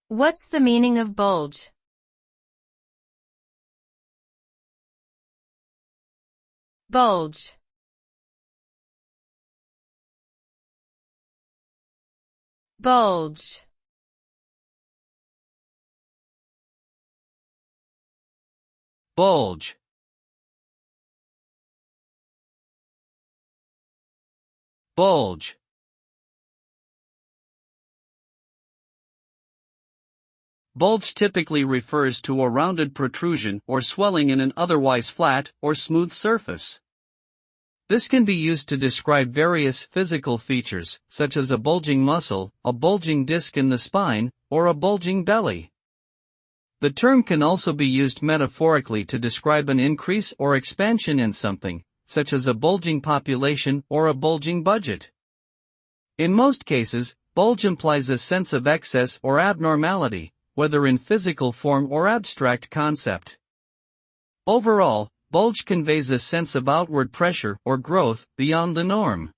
What's the meaning of bulge? Bulge. Bulge. Bulge. Bulge. Bulge typically refers to a rounded protrusion or swelling in an otherwise flat or smooth surface. This can be used to describe various physical features, such as a bulging muscle, a bulging disc in the spine, or a bulging belly. The term can also be used metaphorically to describe an increase or expansion in something, such as a bulging population or a bulging budget. In most cases, bulge implies a sense of excess or abnormality, whether in physical form or abstract concept. Overall, bulge conveys a sense of outward pressure or growth beyond the norm.